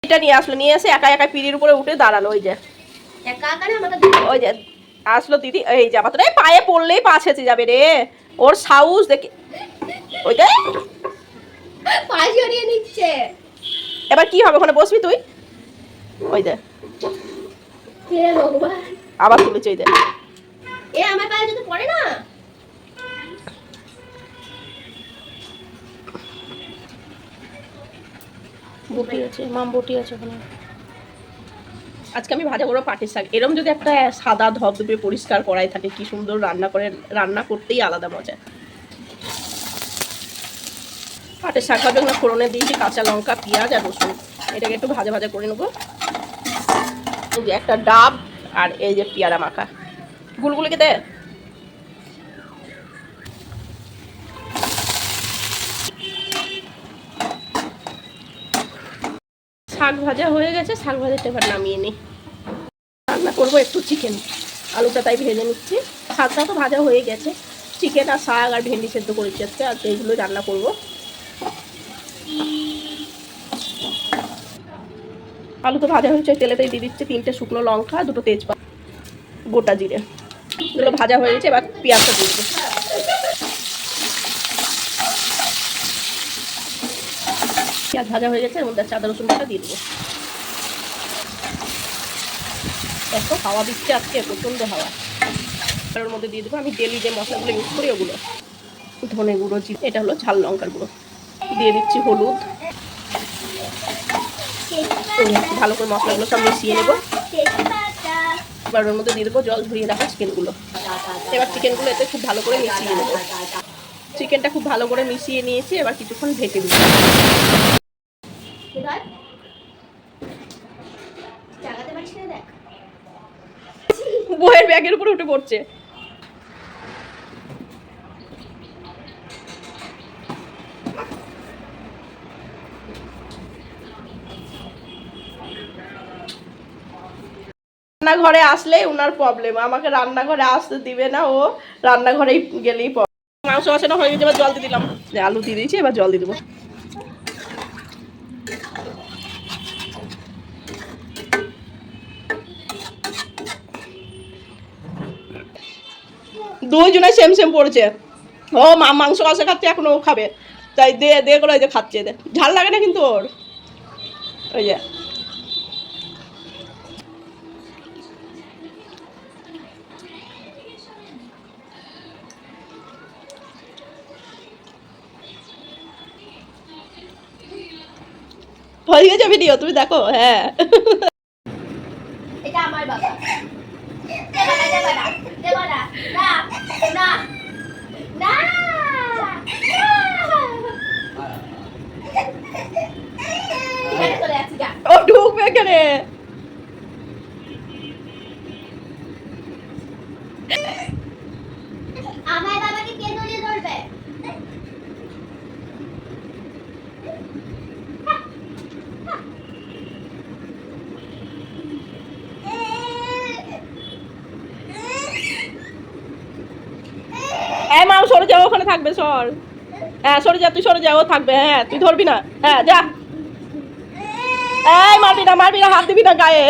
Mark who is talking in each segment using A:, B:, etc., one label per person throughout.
A: এটা নিয়ে আসলো, নিয়ে এসে একা একা পিড়ির উপরে উঠে দাঁড়ালো। ওই যে ওই যে আসলো দিদি, এই যে তোর পায়ে পড়লেই পা ছেঁচে যাবে রে, ওর সাউস দেখে। ওই যে
B: পা সরিয়ে নিচ্ছে।
A: এবার কি হবে, ওখানে বসবি তুই? ওই যে আবার তুলেছে। ওই যে
B: এ আমার পায়ে যদি পড়ে না।
A: বটি আছে, মাম বটি আছে ওখানে। আজকে আমি ভাজা করবো পাটের শাক। এরকম যদি একটা সাদা ধবধবে পরিষ্কার কড়াই থাকে, কি সুন্দর রান্না করে, রান্না করতেই আলাদা মজা। পাটের শাক হবে না, ফোড়নে দিয়েছি কাঁচা লঙ্কা, পেঁয়াজ আর রসুন। এটাকে একটু ভাজা ভাজা করে নেবো। এই যে একটা ডাব আর এই যে পেয়ারা মাখা, গুলগুলিকে দে। শাক ভাজা হয়ে গেছে, শাক ভাজাটা এবার নামিয়ে নিই। রান্না করবো একটু চিকেন, আলুটা তাই ভেজে নিচ্ছি। শাকটা তো ভাজা হয়ে গেছে, চিকেন আর শাক আর ভেন্ডি সেদ্ধ করেছি আজকে, আর এইগুলো রান্না করবো। আলু তো ভাজা হয়েছে, তেলেতেই দিয়ে দিচ্ছে 3টে শুকনো লঙ্কা, 2টো তেজপাতা, গোটা জিরে। এগুলো ভাজা হয়ে গেছে, এবার পেঁয়াজটা দিয়ে দেবো। পেঁয়াজ ভাজা হয়ে গেছে, এর মধ্যে আদা রসুনটা দিয়ে দেবো। এত হাওয়া দিচ্ছে আজকে, প্রচণ্ড হাওয়া। এর মধ্যে দিয়ে দেবো আমি ডেলি যে মশলাগুলো ইউজ করি ওগুলো, ধনে গুঁড়ো, জিরে, এটা হলো ঝাল লঙ্কার গুঁড়ো, দিয়ে দিচ্ছি হলুদ। ভালো করে মশলাগুলো সব মিশিয়ে নেবো। এবার ওর মধ্যে দিয়ে দেবো জল ধরিয়ে রাখা চিকেনগুলো। এবার চিকেনগুলো এতে খুব ভালো করে মিশিয়ে নেবো। চিকেনটা খুব ভালো করে মিশিয়ে নিয়েছি, এবার কিছুক্ষণ ঢেকে দিচ্ছি। বইয়ের ব্যাগের উপরে উঠে পড়ছে। রান্নাঘরে আসলে ওনার প্রবলেম, আমাকে রান্নাঘরে আসতে দিবে না, ও রান্নাঘরেই গেলেই প্রবলেম। মাংস কষানো হয়ে গেছে, এবার জল দিয়ে দিলাম। আলু দিয়ে দিয়েছি, এবার জল দিয়ে দেবো। দুইজনে সেম সেম পড়েছে। ও মাংস কষা খাচ্ছে, এখনো ও খাবে, তাই দে দে করে ওই যে খাচ্ছে। ঝাল লাগে না কিন্তু ওর। ওই যে হয়ে গেছে ভিডিও, তুমি দেখো। হ্যাঁ,
B: এটা আমার বাবা।
A: ও ঢুকবে এখানে।
B: আমার বাবাকে কে ধরে ধরবে?
A: মা সরে যাও, ওখানে থাকবে, সর। হ্যাঁ সরে যা, তুই সরে যা, ও থাকবে। হ্যাঁ তুই ধরবি না, হ্যাঁ যা। এই মারবি না, মারবি না, হাত দিবি না গায়ে।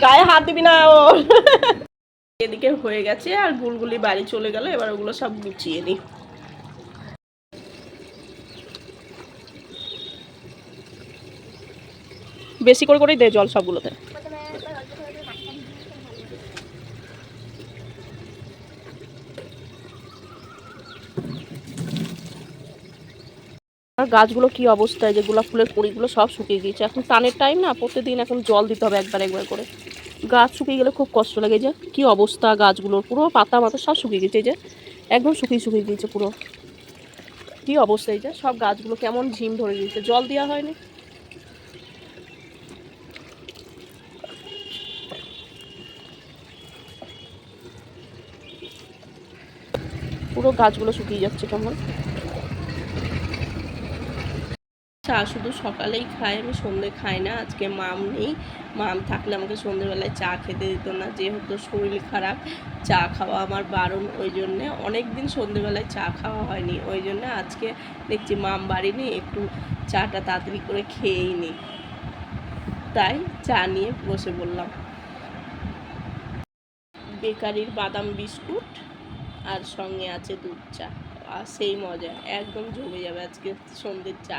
A: গায়ে হাত দিবি না ও। এদিকে হয়ে গেছে, আর গুলগুলি বাড়ি চলে গেল। এবার ওগুলো সব গুছিয়ে নিই। বেশি করে করেই দে জল সবগুলোতে। আর গাছগুলো কি অবস্থায়, যে গোলাপ ফুলের কড়িগুলো সব শুকিয়ে গিয়েছে। এখন টানের টাইম না, প্রতিদিন এখন জল দিতে হবে একবার একবার করে। গাছ শুকিয়ে গেলে খুব কষ্ট লাগে। যে কি অবস্থা গাছগুলোর, পুরো পাতা মাথা সব শুকিয়ে গেছে। যে একদম শুকিয়ে গিয়েছে পুরো, কি অবস্থা। এই যে সব গাছগুলো কেমন ঝিম ধরে গিয়েছে, জল দেওয়া হয়নি। পুরো গাছগুলো শুকিয়ে যাচ্ছে কেমন। চা শুধু সকালেই খাই, আমি সন্ধে খাই না। আজকে মাম নেই, মাম থাকলে আমাকে সন্ধেবেলায় চা খেতে দিত না, যেহেতু শরীর খারাপ চা খাওয়া আমার বারণ। ওই জন্যে অনেক দিন সন্ধেবেলায় চা খাওয়া হয়নি, ওই জন্য আজকে দেখছি মাম বাড়ি নেই, একটু চাটা তাড়াতাড়ি করে খেয়েই নিই, তাই চা নিয়ে বসে বললাম। বেকারির বাদাম বিস্কুট আর সঙ্গে আছে দুধ চা, আর সেই মজা, একদম জমে যাবে আজকে সন্ধ্যের চা।